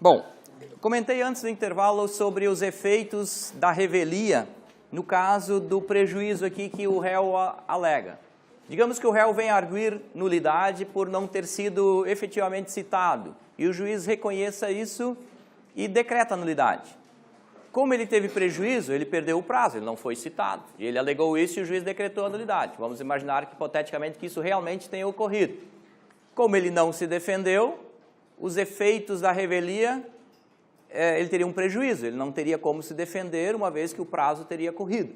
Bom, comentei antes do intervalo sobre os efeitos da revelia no caso do prejuízo aqui que o réu alega. Digamos que o réu vem arguir nulidade por não ter sido efetivamente citado e o juiz reconheça isso e decreta a nulidade. Como ele teve prejuízo, ele perdeu o prazo, ele não foi citado. E ele alegou isso e o juiz decretou a nulidade. Vamos imaginar que, hipoteticamente, que isso realmente tenha ocorrido. Como ele não se defendeu, os efeitos da revelia, ele teria um prejuízo, ele não teria como se defender, uma vez que o prazo teria corrido.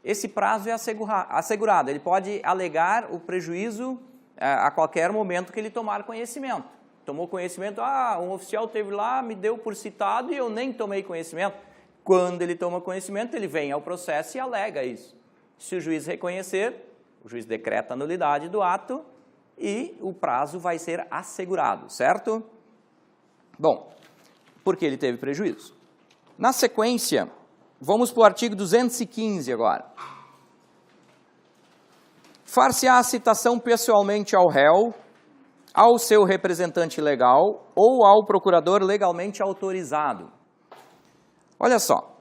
Esse prazo é assegurado, ele pode alegar o prejuízo a qualquer momento que ele tomar conhecimento. Tomou conhecimento, um oficial esteve lá, me deu por citado e eu nem tomei conhecimento. Quando ele toma conhecimento, ele vem ao processo e alega isso. Se o juiz reconhecer, o juiz decreta a nulidade do ato e o prazo vai ser assegurado, certo? Bom, porque ele teve prejuízo. Na sequência, vamos para o artigo 215 agora. Far-se-á a citação pessoalmente ao réu, ao seu representante legal ou ao procurador legalmente autorizado. Olha só,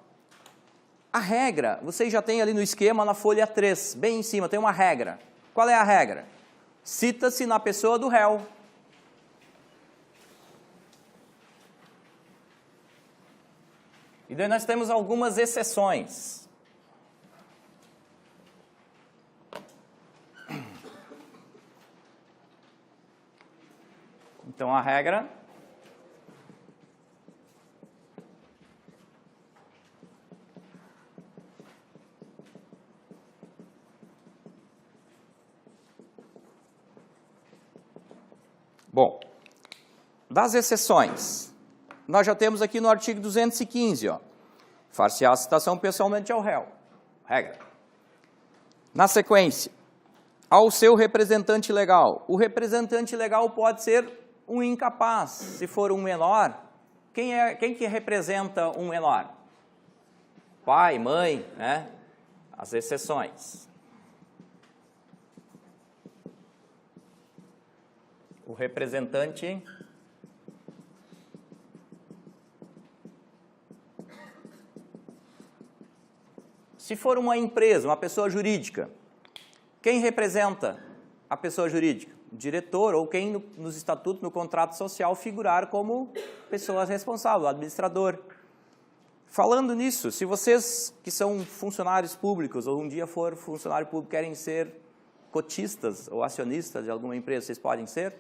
a regra, vocês já têm ali no esquema, na folha 3, bem em cima, tem uma regra. Qual é a regra? Cita-se na pessoa do réu. E daí nós temos algumas exceções. Então a regra Bom, das exceções, nós já temos aqui no artigo 215, ó, far-se-á a citação pessoalmente ao réu, regra. Na sequência, ao seu representante legal. O representante legal pode ser um incapaz, se for um menor. Quem que representa um menor? Pai, mãe, né? As exceções. O representante se for uma empresa, uma pessoa jurídica, quem representa a pessoa jurídica? O diretor ou quem nos estatutos, no contrato social, figurar como pessoa responsável, o administrador. Falando nisso, se vocês que são funcionários públicos ou um dia for funcionário público querem ser cotistas ou acionistas de alguma empresa, vocês podem ser?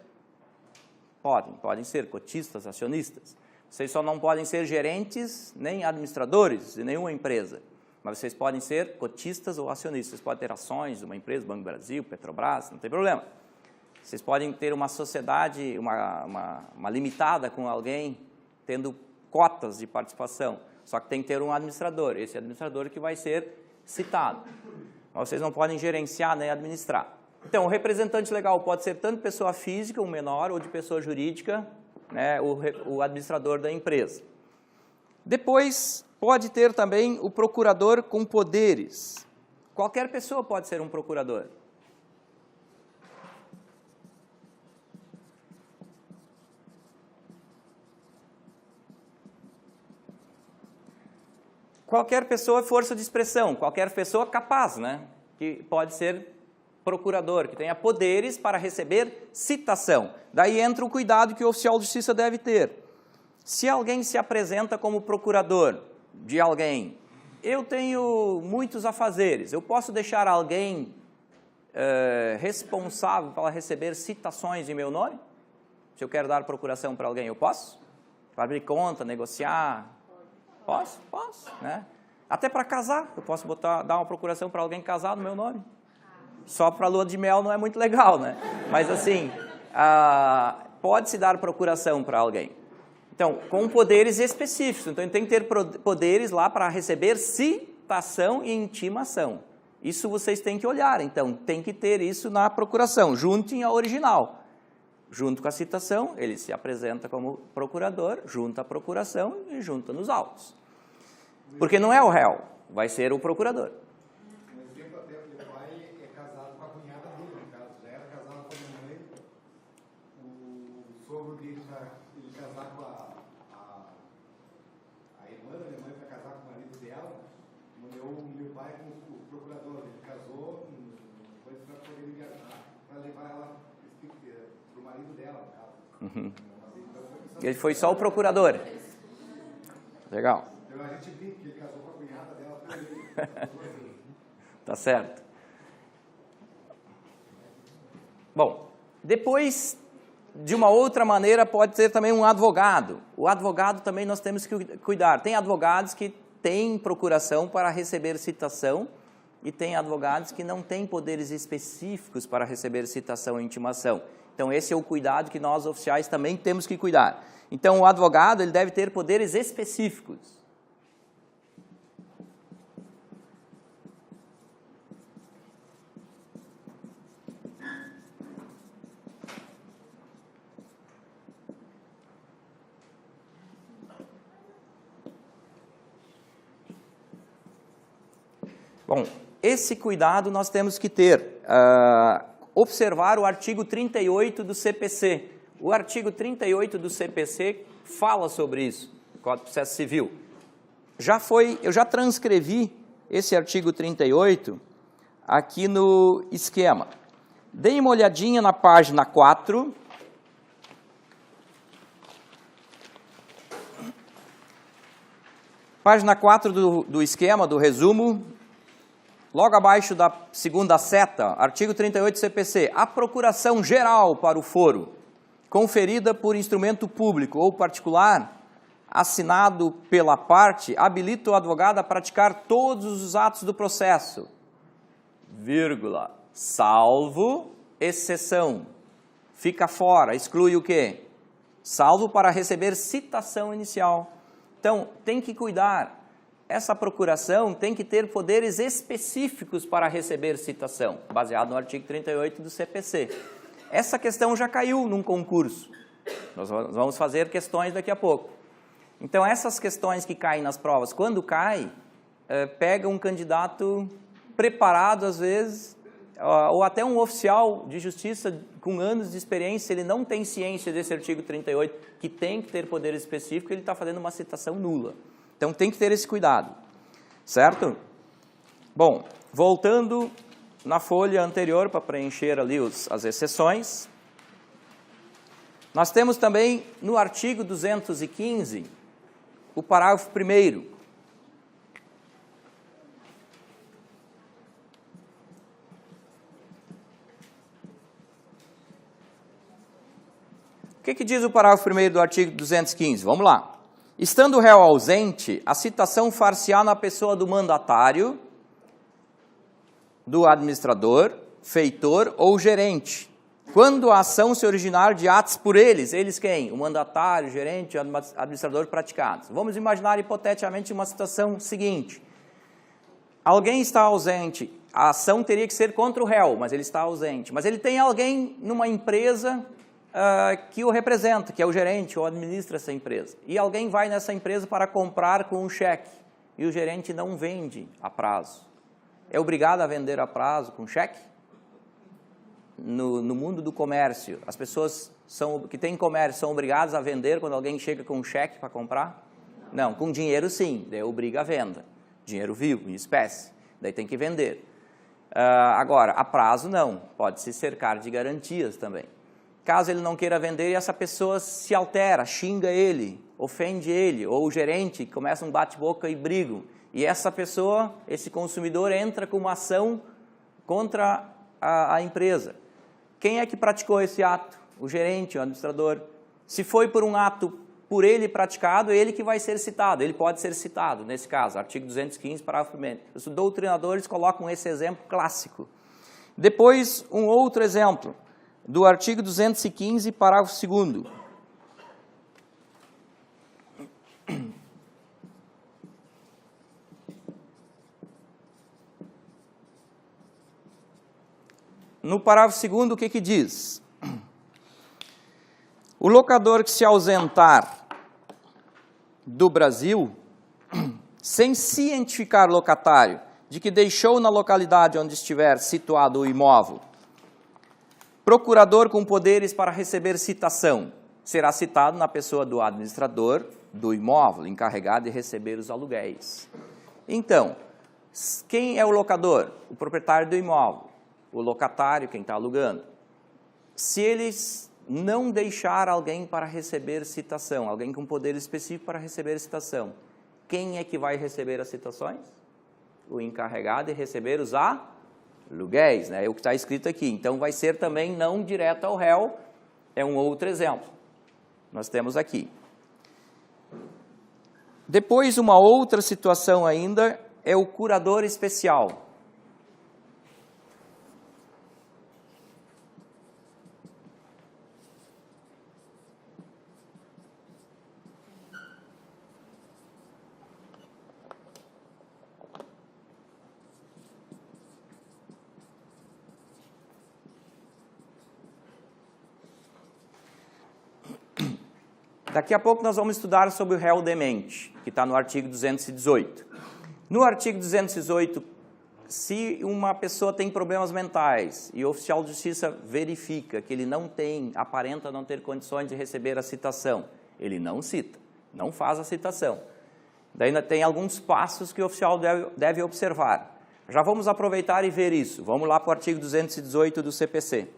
Podem ser cotistas, acionistas. Vocês só não podem ser gerentes nem administradores de nenhuma empresa, mas vocês podem ser cotistas ou acionistas. Vocês podem ter ações de uma empresa, Banco do Brasil, Petrobras, não tem problema. Vocês podem ter uma sociedade, uma limitada com alguém, tendo cotas de participação, só que tem que ter um administrador, esse administrador que vai ser citado. Mas vocês não podem gerenciar nem administrar. Então, o representante legal pode ser tanto pessoa física, um menor, ou de pessoa jurídica, né, o administrador da empresa. Depois, pode ter também o procurador com poderes. Qualquer pessoa pode ser um procurador. Qualquer pessoa é força de expressão, qualquer pessoa capaz, né, que pode ser procurador, que tenha poderes para receber citação. Daí entra o cuidado que o oficial de justiça deve ter. Se alguém se apresenta como procurador de alguém, eu tenho muitos afazeres, eu posso deixar alguém responsável para receber citações em meu nome? Se eu quero dar procuração para alguém, eu posso? Para abrir conta, negociar? Posso, né? Até para casar, eu posso dar uma procuração para alguém casar no meu nome. Só para a lua de mel não é muito legal, né? Mas assim, pode-se dar procuração para alguém. Então, com poderes específicos. Então, tem que ter poderes lá para receber citação e intimação. Isso vocês têm que olhar. Então, tem que ter isso na procuração. Juntem a original. Junto com a citação, ele se apresenta como procurador, junta a procuração e junta nos autos. Porque não é o réu, vai ser o procurador. irmã da minha mãe foi casar com o marido dela, meu pai com o procurador, ele casou, foi para poder enganar, para levar ela para o marido dela, no caso. Uhum. Ele foi só o procurador. Legal. Então a gente viu que ele casou com a cunhada dela também. Tá certo. Bom, depois, de uma outra maneira, pode ser também um advogado. O advogado também nós temos que cuidar. Tem advogados que têm procuração para receber citação e tem advogados que não têm poderes específicos para receber citação e intimação. Então, esse é o cuidado que nós, oficiais, também temos que cuidar. Então, o advogado ele deve ter poderes específicos. Bom, esse cuidado nós temos que ter. Observar o artigo 38 do CPC. O artigo 38 do CPC fala sobre isso, Código de Processo Civil. Eu já transcrevi esse artigo 38 aqui no esquema. Deem uma olhadinha na página 4. Página 4 do esquema, do resumo. Logo abaixo da segunda seta, artigo 38 do CPC, a procuração geral para o foro, conferida por instrumento público ou particular, assinado pela parte, habilita o advogado a praticar todos os atos do processo, vírgula, salvo exceção. Fica fora, exclui o quê? Salvo para receber citação inicial. Então, tem que cuidar. Essa procuração tem que ter poderes específicos para receber citação, baseado no artigo 38 do CPC. Essa questão já caiu num concurso. Nós vamos fazer questões daqui a pouco. Então, essas questões que caem nas provas, quando cai, pega um candidato preparado, às vezes, ou até um oficial de justiça com anos de experiência, ele não tem ciência desse artigo 38, que tem que ter poder específico, ele está fazendo uma citação nula. Então, tem que ter esse cuidado, certo? Bom, voltando na folha anterior, para preencher ali as exceções, nós temos também, no artigo 215, o parágrafo 1º. O que diz o parágrafo 1º do artigo 215? Vamos lá. Estando o réu ausente, a citação far-se-á na pessoa do mandatário, do administrador, feitor ou gerente, quando a ação se originar de atos por eles. Eles quem? O mandatário, o gerente, o administrador praticados. Vamos imaginar hipoteticamente uma situação seguinte. Alguém está ausente, a ação teria que ser contra o réu, mas ele está ausente. Mas ele tem alguém numa empresa que o representa, que é o gerente ou administra essa empresa. E alguém vai nessa empresa para comprar com um cheque e o gerente não vende a prazo. É obrigado a vender a prazo com cheque? No mundo do comércio, as pessoas que têm comércio são obrigadas a vender quando alguém chega com um cheque para comprar? Não, com dinheiro sim, daí obriga a venda. Dinheiro vivo, em espécie, daí tem que vender. Agora, a prazo não, pode-se cercar de garantias também. Caso ele não queira vender e essa pessoa se altera, xinga ele, ofende ele, ou o gerente começa um bate-boca e brigam. E essa pessoa, esse consumidor, entra com uma ação contra a empresa. Quem é que praticou esse ato? O gerente, o administrador. Se foi por um ato por ele praticado, ele que vai ser citado, ele pode ser citado, nesse caso, artigo 215, parágrafo 1º. Os doutrinadores colocam esse exemplo clássico. Depois, um outro exemplo, do artigo 215, parágrafo 2º. No parágrafo 2º, o que diz? O locador que se ausentar do Brasil, sem cientificar o locatário de que deixou na localidade onde estiver situado o imóvel, procurador com poderes para receber citação, será citado na pessoa do administrador do imóvel, encarregado de receber os aluguéis. Então, quem é o locador? O proprietário do imóvel, o locatário, quem está alugando. Se eles não deixar alguém para receber citação, alguém com poder específico para receber citação, quem é que vai receber as citações? O encarregado de receber os aluguéis, né? É o que está escrito aqui. Então, vai ser também não direto ao réu, é um outro exemplo. Nós temos aqui. Depois, uma outra situação ainda é o curador especial. Daqui a pouco nós vamos estudar sobre o réu demente, que está no artigo 218. No artigo 218, se uma pessoa tem problemas mentais e o oficial de justiça verifica que ele não tem, aparenta não ter condições de receber a citação, ele não cita, não faz a citação. Daí ainda tem alguns passos que o oficial deve observar. Já vamos aproveitar e ver isso. Vamos lá para o artigo 218 do CPC.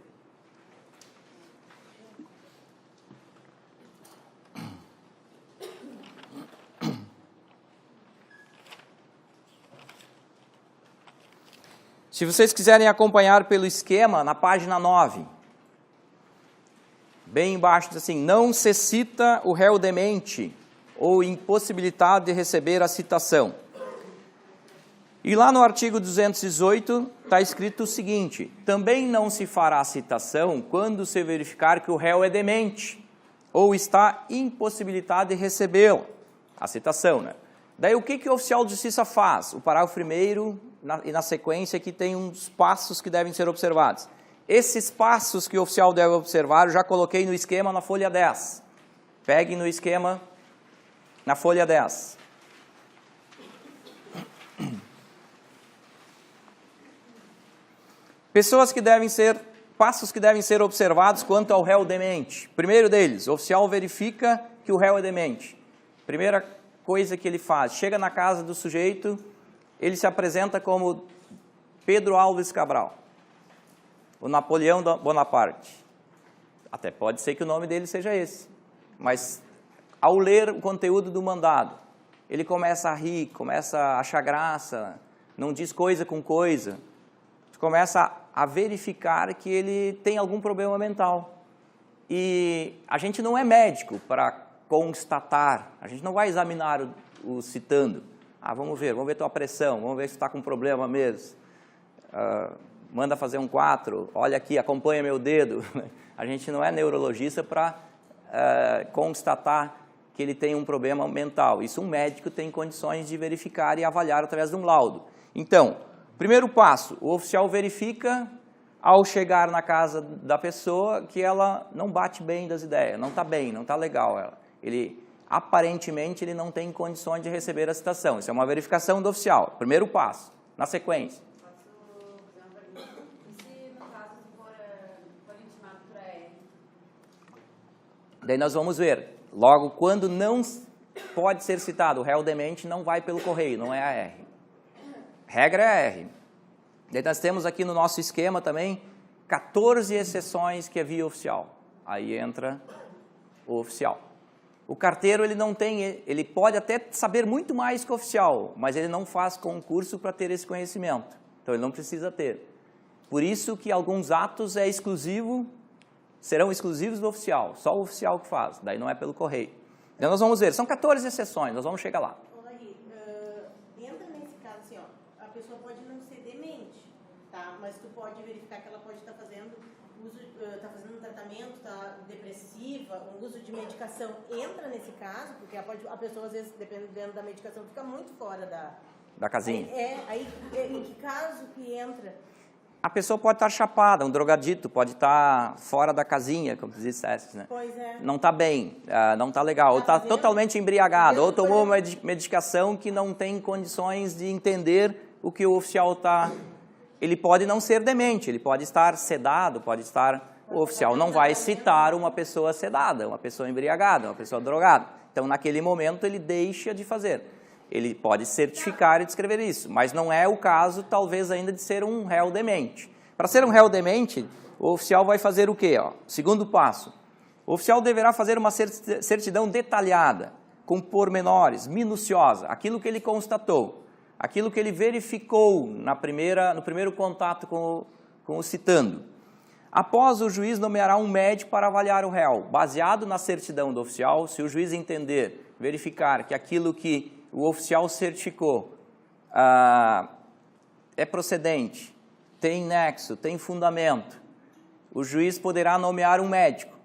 Se vocês quiserem acompanhar pelo esquema, na página 9, bem embaixo diz assim, não se cita o réu demente ou impossibilitado de receber a citação. E lá no artigo 218 está escrito o seguinte, também não se fará citação quando se verificar que o réu é demente ou está impossibilitado de recebê-la, a citação, né? Daí o que o oficial de justiça faz? O parágrafo primeiro e na sequência aqui tem uns passos que devem ser observados. Esses passos que o oficial deve observar, eu já coloquei no esquema na folha 10. Pegue no esquema na folha 10. Passos que devem ser observados quanto ao réu demente. Primeiro deles, o oficial verifica que o réu é demente. Primeira coisa que ele faz, chega na casa do sujeito, ele se apresenta como Pedro Alves Cabral, o Napoleão Bonaparte. Até pode ser que o nome dele seja esse, mas ao ler o conteúdo do mandado, ele começa a rir, começa a achar graça, não diz coisa com coisa, começa a verificar que ele tem algum problema mental. E a gente não é médico para constatar, a gente não vai examinar o citando. Vamos ver tua pressão, vamos ver se está com problema mesmo. Manda fazer um 4, olha aqui, acompanha meu dedo. A gente não é neurologista para constatar que ele tem um problema mental. Isso um médico tem condições de verificar e avaliar através de um laudo. Então, primeiro passo, o oficial verifica, ao chegar na casa da pessoa, que ela não bate bem das ideias, não está bem, não está legal ela. Aparentemente, ele não tem condições de receber a citação. Isso é uma verificação do oficial. Primeiro passo. Na sequência. E se, no caso, for intimado por AR? Daí nós vamos ver. Logo, quando não pode ser citado, o réu demente não vai pelo correio, não é AR. Regra é AR. Daí nós temos aqui no nosso esquema também 14 exceções que é via oficial. Aí entra o oficial. O carteiro, ele pode até saber muito mais que o oficial, mas ele não faz concurso para ter esse conhecimento. Então, ele não precisa ter. Por isso que alguns atos serão exclusivos do oficial, só o oficial que faz, daí não é pelo correio. Então, nós vamos ver, são 14 exceções, nós vamos chegar lá. Entra nesse caso assim, ó, a pessoa pode não ser demente, tá? Mas tu pode verificar que ela pode estar fazendo um tratamento, está depressiva, um uso de medicação, entra nesse caso, porque a pessoa, às vezes, dependendo da medicação, fica muito fora da casinha. Em que caso que entra? A pessoa pode estar chapada, um drogadito, pode estar fora da casinha, como tu disseste, né? Pois é. Não está bem, não está legal, ou está totalmente embriagado, ou tomou uma medicação que não tem condições de entender o que o oficial está... Ele pode não ser demente, ele pode estar sedado, pode estar o oficial não vai citar uma pessoa sedada, uma pessoa embriagada, uma pessoa drogada. Então, naquele momento, ele deixa de fazer. Ele pode certificar e descrever isso, mas não é o caso, talvez, ainda de ser um réu demente. Para ser um réu demente, o oficial vai fazer o quê? Segundo passo, o oficial deverá fazer uma certidão detalhada, com pormenores, minuciosa, aquilo que ele constatou, aquilo que ele verificou no primeiro contato com o citando. Após, o juiz nomeará um médico para avaliar o réu, baseado na certidão do oficial. Se o juiz entender, verificar que aquilo que o oficial certificou é procedente, tem nexo, tem fundamento, o juiz poderá nomear um médico.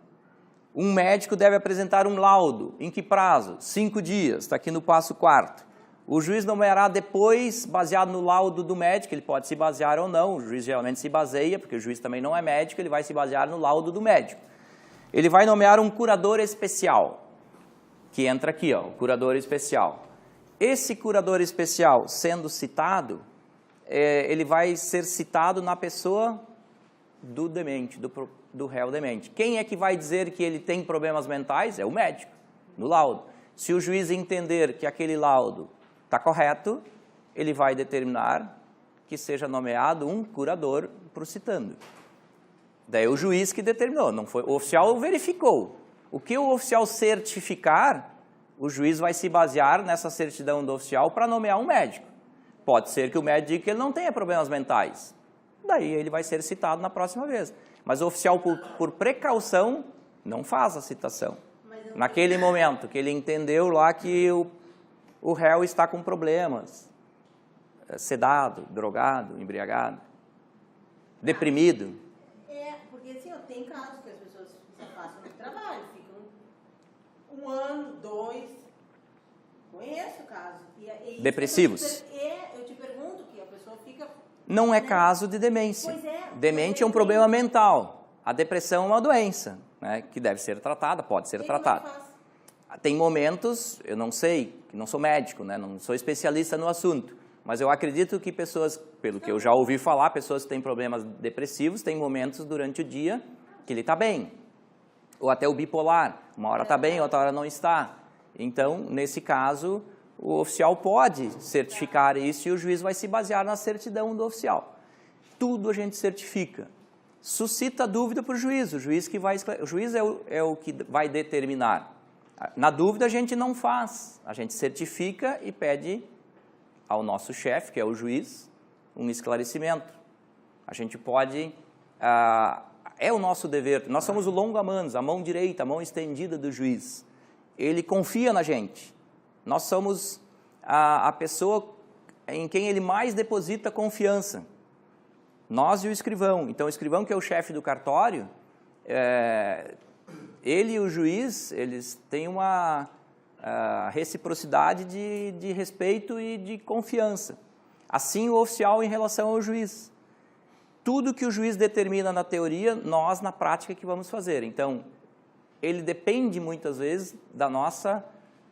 Um médico deve apresentar um laudo. Em que prazo? 5 dias, está aqui no passo 4º. O juiz nomeará depois, baseado no laudo do médico, ele pode se basear ou não, o juiz geralmente se baseia, porque o juiz também não é médico, ele vai se basear no laudo do médico. Ele vai nomear um curador especial, que entra aqui, o curador especial. Esse curador especial, sendo citado, ele vai ser citado na pessoa do demente, do réu demente. Quem é que vai dizer que ele tem problemas mentais? É o médico, no laudo. Se o juiz entender que aquele laudo está correto, ele vai determinar que seja nomeado um curador para o citando. Daí o juiz que determinou, não foi, o oficial verificou. O que o oficial certificar, o juiz vai se basear nessa certidão do oficial para nomear um médico. Pode ser que o médico diga que ele não tenha problemas mentais. Daí ele vai ser citado na próxima vez. Mas o oficial, por precaução, não faz a citação. Naquele momento que ele entendeu lá que o réu está com problemas, sedado, drogado, embriagado, deprimido. Porque assim, tem casos que as pessoas se afastam do trabalho, ficam 1 ano, 2, conheço casos. Depressivos. Eu te pergunto que a pessoa fica... Não é caso de demência. Pois é. Demente é um problema mental. A depressão é uma doença, né, que deve ser tratada, pode ser tratada. Tem momentos, eu não sei, não sou médico, né, não sou especialista no assunto, mas eu acredito que pessoas, pelo que eu já ouvi falar, pessoas que têm problemas depressivos, têm momentos durante o dia que ele está bem. Ou até o bipolar, uma hora está bem, outra hora não está. Então, nesse caso, o oficial pode certificar isso e o juiz vai se basear na certidão do oficial. Tudo a gente certifica. Suscita dúvida para o juiz que vai... O juiz é o que vai determinar. Na dúvida, a gente não faz. A gente certifica e pede ao nosso chefe, que é o juiz, um esclarecimento. A gente pode... é o nosso dever. Nós somos o longo-manos, a mão direita, a mão estendida do juiz. Ele confia na gente. Nós somos a pessoa em quem ele mais deposita confiança. Nós e o escrivão. Então, o escrivão, que é o chefe do cartório, ele e o juiz, eles têm uma reciprocidade de respeito e de confiança. Assim, o oficial em relação ao juiz. Tudo que o juiz determina na teoria, nós na prática que vamos fazer. Então, ele depende muitas vezes da nossa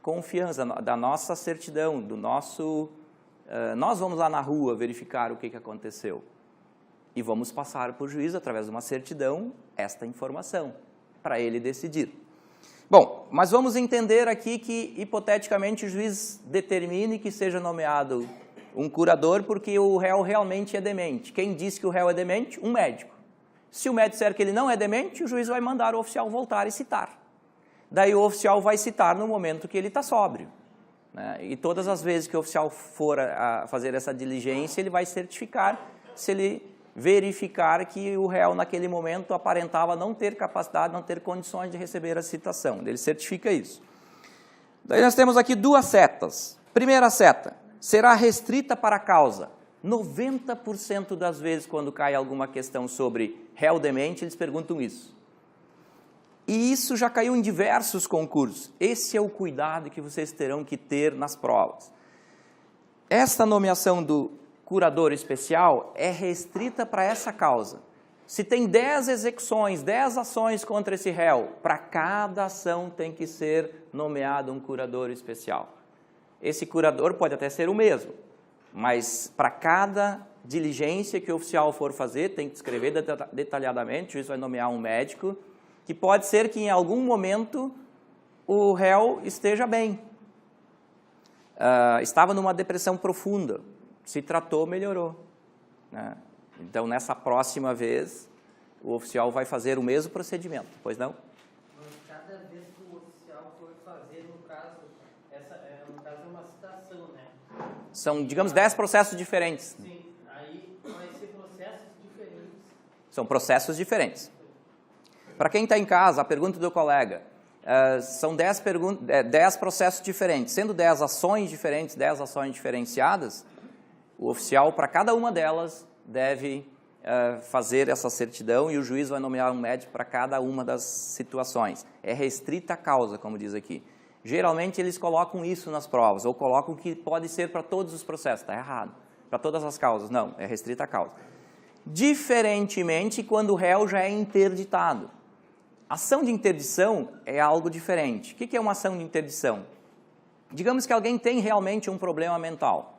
confiança, da nossa certidão, do nosso... nós vamos lá na rua verificar o que aconteceu. E vamos passar para o juiz, através de uma certidão, esta informação, para ele decidir. Bom, mas vamos entender aqui que, hipoteticamente, o juiz determine que seja nomeado um curador, porque o réu realmente é demente. Quem diz que o réu é demente? Um médico. Se o médico disser que ele não é demente, o juiz vai mandar o oficial voltar e citar. Daí o oficial vai citar no momento que ele está sóbrio, né? E todas as vezes que o oficial for a fazer essa diligência, ele vai certificar se ele verificar que o réu naquele momento aparentava não ter capacidade, não ter condições de receber a citação. Ele certifica isso. Daí nós temos aqui 2 setas. Primeira seta, será restrita para a causa. 90% das vezes, quando cai alguma questão sobre réu demente, eles perguntam isso. E isso já caiu em diversos concursos. Esse é o cuidado que vocês terão que ter nas provas. Esta nomeação do curador especial é restrita para essa causa. Se tem 10 execuções, 10 ações contra esse réu, para cada ação tem que ser nomeado um curador especial. Esse curador pode até ser o mesmo, Mas para cada diligência que o oficial for fazer, tem que escrever detalhadamente, o juiz vai nomear um médico, que pode ser que em algum momento o réu esteja bem. Estava numa depressão profunda, se tratou, melhorou, né? Então, nessa próxima vez, o oficial vai fazer o mesmo procedimento, pois não? Mas cada vez que o oficial for fazer, no caso, no caso é uma citação, né? São, digamos, 10 processos diferentes. Sim, aí vai ser processos diferentes. São processos diferentes. Para quem está em casa, a pergunta do colega, são 10 processos diferentes, sendo 10 ações diferentes, 10 ações diferenciadas, o oficial, para cada uma delas, deve fazer essa certidão e o juiz vai nomear um médico para cada uma das situações. É restrita a causa, como diz aqui. Geralmente eles colocam isso nas provas, ou colocam que pode ser para todos os processos, está errado. Para todas as causas, não, é restrita a causa. Diferentemente quando o réu já é interditado. Ação de interdição é algo diferente. O que é uma ação de interdição? Digamos que alguém tem realmente um problema mental.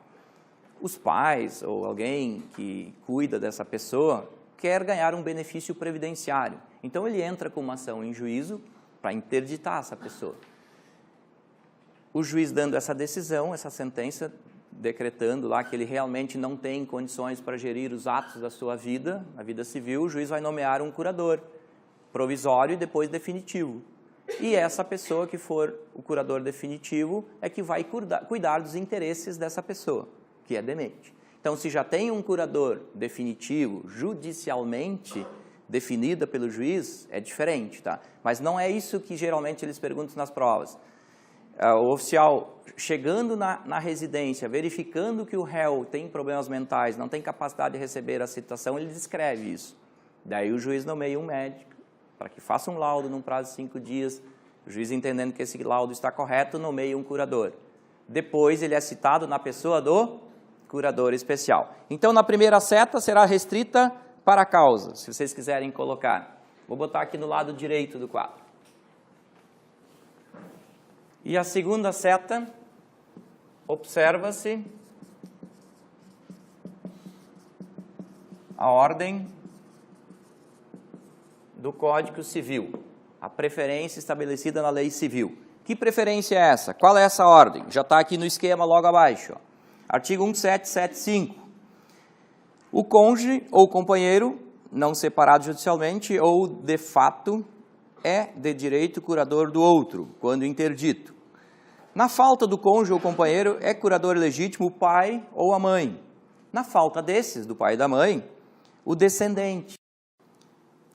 Os pais ou alguém que cuida dessa pessoa quer ganhar um benefício previdenciário. Então ele entra com uma ação em juízo para interditar essa pessoa. O juiz dando essa decisão, essa sentença, decretando lá que ele realmente não tem condições para gerir os atos da sua vida, a vida civil, o juiz vai nomear um curador provisório e depois definitivo. E essa pessoa que for o curador definitivo é que vai cuidar dos interesses dessa pessoa, que é demente. Então, se já tem um curador definitivo, judicialmente definida pelo juiz, é diferente, tá? Mas não é isso que geralmente eles perguntam nas provas. O oficial, chegando na residência, verificando que o réu tem problemas mentais, não tem capacidade de receber a citação, ele descreve isso. Daí o juiz nomeia um médico, para que faça um laudo num prazo de 5 dias, o juiz entendendo que esse laudo está correto, nomeia um curador. Depois ele é citado na pessoa do curador especial. Então, na primeira seta será restrita para a causa, se vocês quiserem colocar. Vou botar aqui no lado direito do quadro. E a segunda seta, observa-se a ordem do Código Civil, a preferência estabelecida na lei civil. Que preferência é essa? Qual é essa ordem? Já está aqui no esquema logo abaixo. Ó. Artigo 1775. O cônjuge ou companheiro, não separado judicialmente ou de fato, é de direito curador do outro, quando interdito. Na falta do cônjuge ou companheiro, é curador legítimo o pai ou a mãe. Na falta desses, do pai e da mãe, o descendente.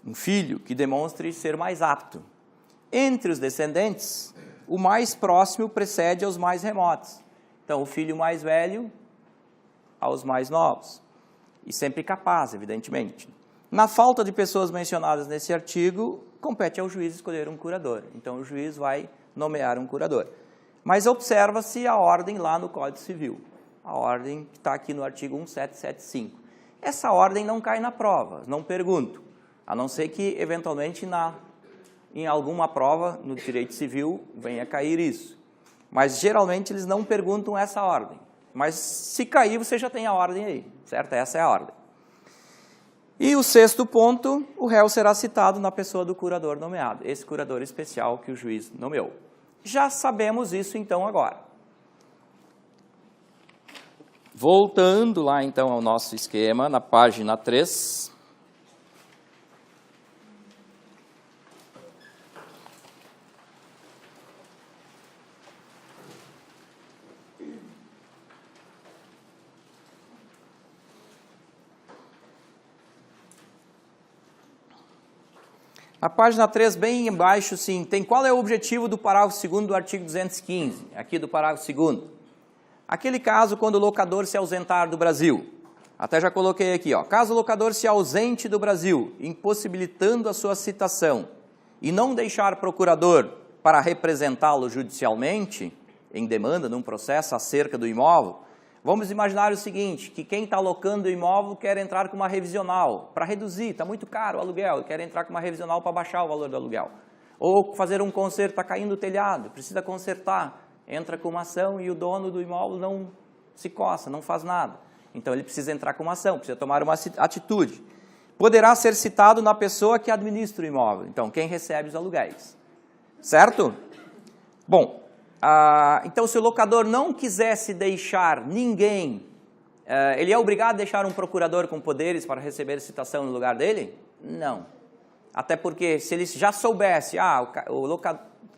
Um filho que demonstre ser mais apto. Entre os descendentes, o mais próximo precede aos mais remotos. Então, o filho mais velho aos mais novos. E sempre capaz, evidentemente. Na falta de pessoas mencionadas nesse artigo, compete ao juiz escolher um curador. Então, o juiz vai nomear um curador. Mas observa-se a ordem lá no Código Civil. A ordem que está aqui no artigo 1775. Essa ordem não cai na prova, não pergunto. A não ser que, eventualmente, em alguma prova no direito civil venha cair isso. Mas, geralmente, eles não perguntam essa ordem. Mas, se cair, você já tem a ordem aí, certo? Essa é a ordem. E o sexto ponto, o réu será citado na pessoa do curador nomeado. Esse curador especial que o juiz nomeou. Já sabemos isso, então, agora. Voltando lá, então, ao nosso esquema, na página 3... Na página 3, bem embaixo, sim, tem qual é o objetivo do parágrafo 2º do artigo 215, aqui do parágrafo 2º. Aquele caso quando o locador se ausentar do Brasil. Até já coloquei aqui, ó. Caso o locador se ausente do Brasil, impossibilitando a sua citação, e não deixar procurador para representá-lo judicialmente, em demanda, num processo acerca do imóvel, vamos imaginar o seguinte, que quem está alocando o imóvel quer entrar com uma revisional, para reduzir, está muito caro o aluguel, quer entrar com uma revisional para baixar o valor do aluguel. Ou fazer um conserto, está caindo o telhado, precisa consertar, entra com uma ação e o dono do imóvel não se coça, não faz nada. Então ele precisa entrar com uma ação, precisa tomar uma atitude. Poderá ser citado na pessoa que administra o imóvel, então quem recebe os aluguéis. Certo? Bom, então se o locador não quisesse deixar ninguém, ele é obrigado a deixar um procurador com poderes para receber citação no lugar dele? Não. Até porque se ele já soubesse, o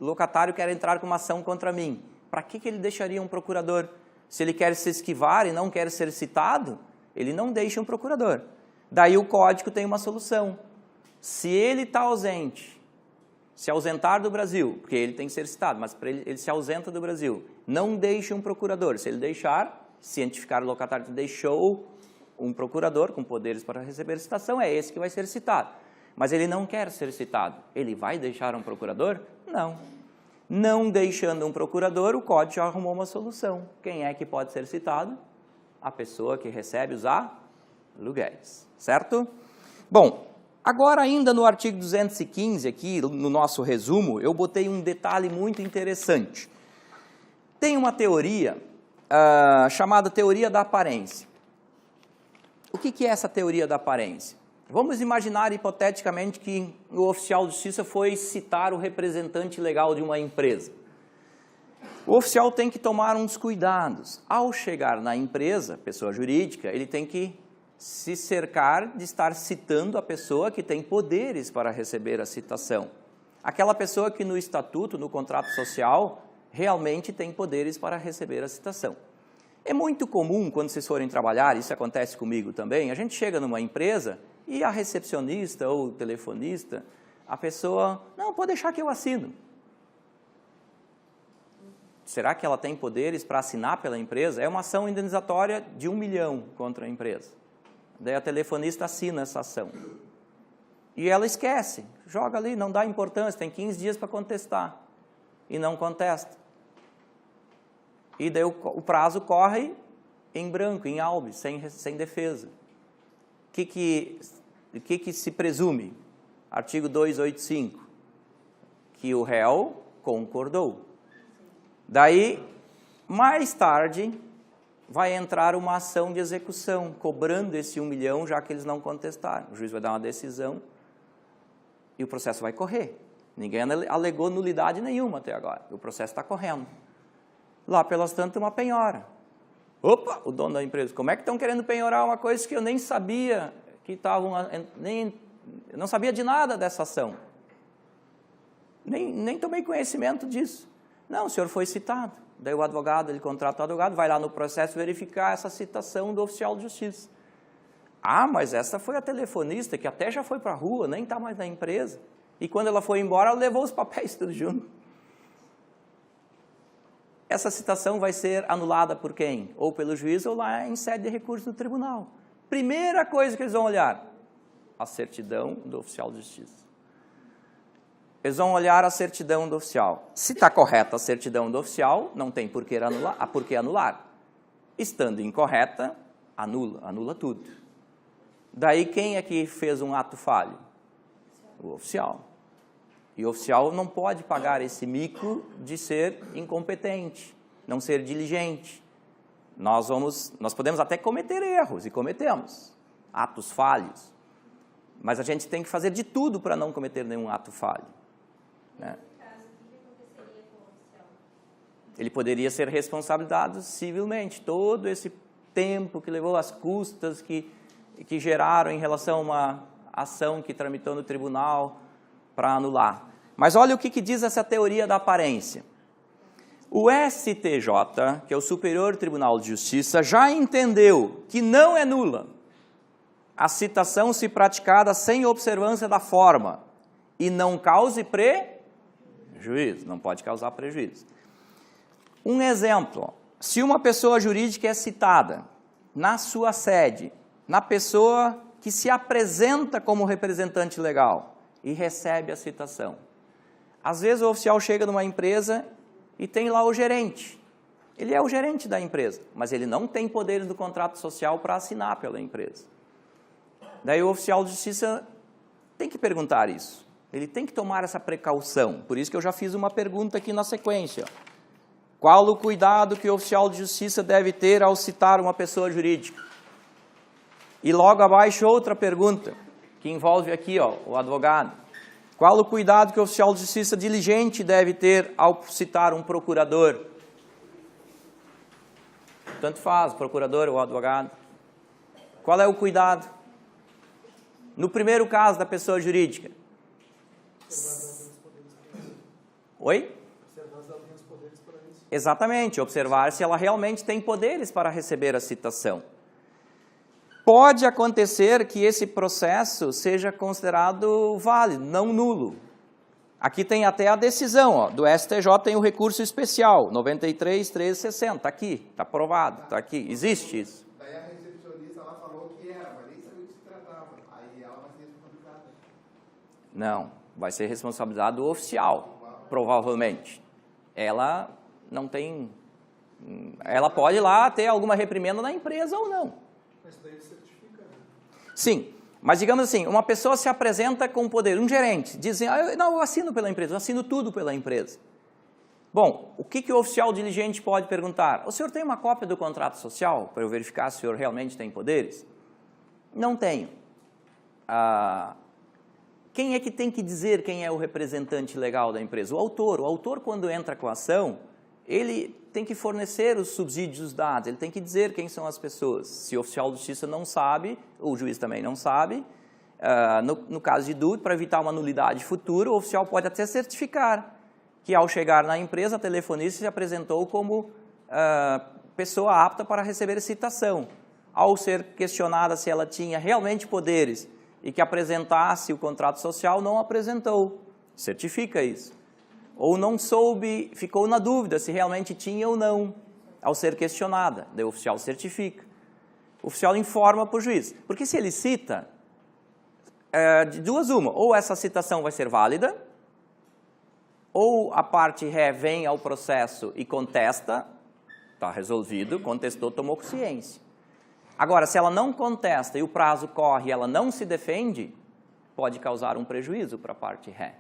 locatário quer entrar com uma ação contra mim, para que ele deixaria um procurador? Se ele quer se esquivar e não quer ser citado, ele não deixa um procurador. Daí o código tem uma solução. Se ele está ausente, se ausentar do Brasil, porque ele tem que ser citado, mas ele se ausenta do Brasil, não deixe um procurador. Se ele deixar, cientificar o locatário que deixou um procurador com poderes para receber citação, é esse que vai ser citado. Mas ele não quer ser citado. Ele vai deixar um procurador? Não. Não deixando um procurador, o código já arrumou uma solução. Quem é que pode ser citado? A pessoa que recebe os aluguéis. Certo? Bom, agora ainda no artigo 215, aqui no nosso resumo, eu botei um detalhe muito interessante. Tem uma teoria chamada teoria da aparência. O que é essa teoria da aparência? Vamos imaginar hipoteticamente que o oficial de justiça foi citar o representante legal de uma empresa. O oficial tem que tomar uns cuidados. Ao chegar na empresa, pessoa jurídica, ele tem que se cercar de estar citando a pessoa que tem poderes para receber a citação. Aquela pessoa que no estatuto, no contrato social, realmente tem poderes para receber a citação. É muito comum, quando vocês forem trabalhar, isso acontece comigo também, a gente chega numa empresa e a recepcionista ou o telefonista, a pessoa, não, pode deixar que eu assino. Será que ela tem poderes para assinar pela empresa? É uma ação indenizatória de 1 milhão contra a empresa. Daí a telefonista assina essa ação. E ela esquece, joga ali, não dá importância, tem 15 dias para contestar. E não contesta. E daí o prazo corre em branco, em albe, sem defesa. O que se presume? Artigo 285, que o réu concordou. Daí, mais tarde, vai entrar uma ação de execução, cobrando esse 1 milhão, já que eles não contestaram. O juiz vai dar uma decisão e o processo vai correr. Ninguém alegou nulidade nenhuma até agora. O processo está correndo. Lá pelas tantas, uma penhora. Opa, o dono da empresa, como é que estão querendo penhorar uma coisa que eu nem sabia que estavam, eu não sabia de nada dessa ação. Nem tomei conhecimento disso. Não, o senhor foi citado. Daí o advogado, ele contrata o advogado, vai lá no processo verificar essa citação do oficial de justiça. Ah, mas essa foi a telefonista, que até já foi para a rua, nem está mais na empresa. E quando ela foi embora, ela levou os papéis tudo junto. Essa citação vai ser anulada por quem? Ou pelo juiz ou lá em sede de recurso do tribunal. Primeira coisa que eles vão olhar, a certidão do oficial de justiça. Eles vão olhar a certidão do oficial. Se está correta a certidão do oficial, não tem por que anular. Estando incorreta, anula tudo. Daí quem é que fez um ato falho? O oficial. E o oficial não pode pagar esse mico de ser incompetente, não ser diligente. Nós podemos até cometer erros, e cometemos, atos falhos. Mas a gente tem que fazer de tudo para não cometer nenhum ato falho. Né? Nesse caso, o que aconteceria com o oficial? Ele poderia ser responsabilizado civilmente. Todo esse tempo que levou, as custas que geraram em relação a uma ação que tramitou no tribunal para anular. Mas olha o que diz essa teoria da aparência. O STJ, que é o Superior Tribunal de Justiça, já entendeu que não é nula a citação se praticada sem observância da forma e não cause prejuízo, não pode causar prejuízo. Um exemplo, se uma pessoa jurídica é citada na sua sede, na pessoa que se apresenta como representante legal e recebe a citação. Às vezes o oficial chega numa empresa e tem lá o gerente. Ele é o gerente da empresa, mas ele não tem poderes do contrato social para assinar pela empresa. Daí o oficial de justiça tem que perguntar isso. Ele tem que tomar essa precaução. Por isso que eu já fiz uma pergunta aqui na sequência. Qual o cuidado que o oficial de justiça deve ter ao citar uma pessoa jurídica? E logo abaixo outra pergunta, que envolve aqui o advogado. Qual o cuidado que o oficial de justiça diligente deve ter ao citar um procurador? Tanto faz, procurador ou advogado. Qual é o cuidado? No primeiro caso da pessoa jurídica. Oi? Exatamente, observar se ela realmente tem poderes para receber a citação. Pode acontecer que esse processo seja considerado válido, não nulo. Aqui tem até a decisão do STJ, tem o recurso especial, 93.1360, aqui, está aprovado, está aqui, existe isso. Daí a recepcionista lá falou que era, mas nem sabia o que se tratava. Aí ela vai ser responsabilizada. Não, vai ser responsabilidade do oficial, provavelmente. Ela não tem... Ela pode lá ter alguma reprimenda na empresa ou não. Mas daí certifica, né? Sim, mas digamos assim, uma pessoa se apresenta com poder, um gerente, dizem, eu assino pela empresa, eu assino tudo pela empresa. Bom, o que o oficial diligente pode perguntar? O senhor tem uma cópia do contrato social para eu verificar se o senhor realmente tem poderes? Não tenho. Quem é que tem que dizer quem é o representante legal da empresa? O autor. O autor, quando entra com a ação, ele tem que fornecer os subsídios dados, ele tem que dizer quem são as pessoas. Se o oficial de justiça não sabe, o juiz também não sabe, no caso de dúvida, para evitar uma nulidade futura, o oficial pode até certificar que ao chegar na empresa, a telefonista se apresentou como pessoa apta para receber citação. Ao ser questionada se ela tinha realmente poderes e que apresentasse o contrato social, não apresentou. Certifica isso. Ou não soube, ficou na dúvida se realmente tinha ou não, ao ser questionada. Daí o oficial certifica. O oficial informa para o juiz. Porque se ele cita, de duas uma, ou essa citação vai ser válida, ou a parte ré vem ao processo e contesta, está resolvido, contestou, tomou ciência. Agora, se ela não contesta e o prazo corre e ela não se defende, pode causar um prejuízo para a parte ré.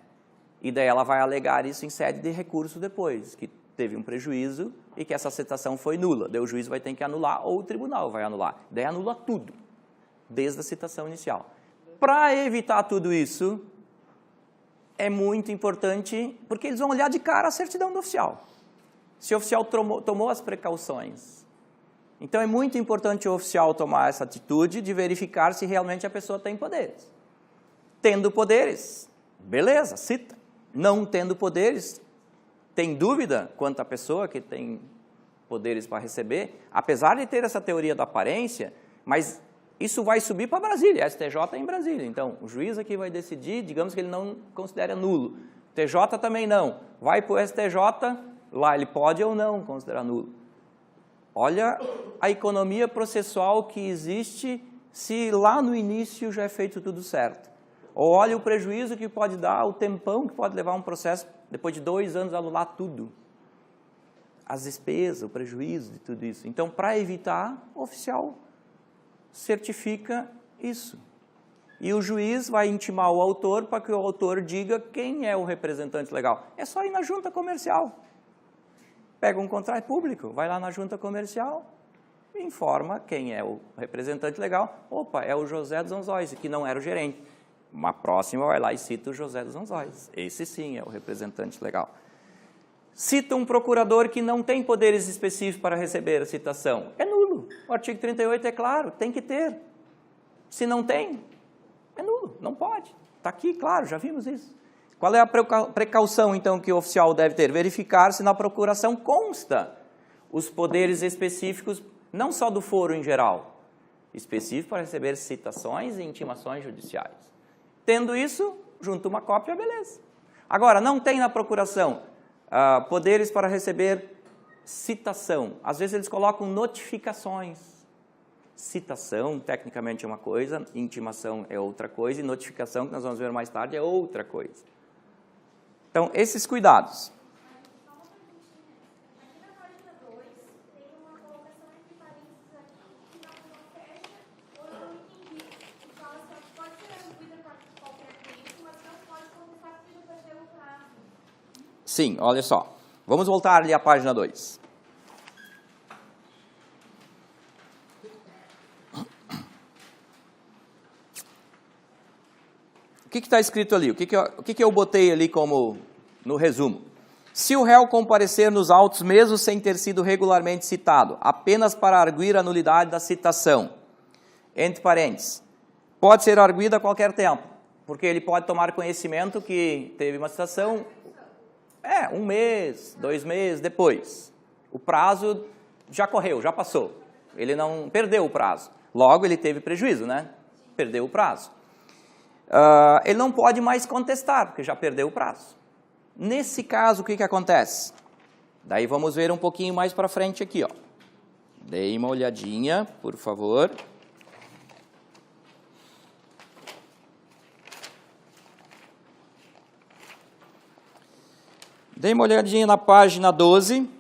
E daí ela vai alegar isso em sede de recurso depois, que teve um prejuízo e que essa citação foi nula. Daí o juiz vai ter que anular ou o tribunal vai anular. Daí anula tudo, desde a citação inicial. Para evitar tudo isso, é muito importante, porque eles vão olhar de cara a certidão do oficial. Se o oficial tomou as precauções. Então é muito importante o oficial tomar essa atitude de verificar se realmente a pessoa tem poderes. Tendo poderes, beleza, cita. Não tendo poderes, tem dúvida quanto à pessoa que tem poderes para receber, apesar de ter essa teoria da aparência, mas isso vai subir para Brasília, a STJ é em Brasília, então o juiz aqui vai decidir, digamos que ele não considera nulo, o TJ também não, vai para o STJ, lá ele pode ou não considerar nulo. Olha a economia processual que existe se lá no início já é feito tudo certo. Ou olha o prejuízo que pode dar, o tempão que pode levar um processo, depois de 2 anos, anular tudo. As despesas, o prejuízo de tudo isso. Então, para evitar, o oficial certifica isso. E o juiz vai intimar o autor para que o autor diga quem é o representante legal. É só ir na junta comercial. Pega um contrato público, vai lá na junta comercial e informa quem é o representante legal. Opa, é o José dos Anzóis, que não era o gerente. Uma próxima vai lá e cita o José dos Anzóis. Esse sim é o representante legal. Cita um procurador que não tem poderes específicos para receber a citação. É nulo. O artigo 38 é claro, tem que ter. Se não tem, é nulo, não pode. Está aqui, claro, já vimos isso. Qual é a precaução, então, que o oficial deve ter? Verificar se na procuração consta os poderes específicos, não só do foro em geral, específico para receber citações e intimações judiciais. Tendo isso, junto uma cópia, beleza. Agora, não tem na procuração poderes para receber citação. Às vezes eles colocam notificações. Citação, tecnicamente, é uma coisa, intimação é outra coisa, e notificação, que nós vamos ver mais tarde, é outra coisa. Então, esses cuidados. Sim, olha só. Vamos voltar ali à página 2. O que está escrito ali? O que eu botei ali como no resumo? Se o réu comparecer nos autos mesmo sem ter sido regularmente citado, apenas para arguir a nulidade da citação, entre parênteses, pode ser arguído a qualquer tempo, porque ele pode tomar conhecimento que teve uma citação, 1 mês, 2 meses depois. O prazo já correu, já passou. Ele não perdeu o prazo. Logo, ele teve prejuízo, né? Perdeu o prazo. Ele não pode mais contestar, porque já perdeu o prazo. Nesse caso, o que acontece? Daí vamos ver um pouquinho mais para frente aqui, ó. Dê uma olhadinha, por favor. Dê uma olhadinha na página 12.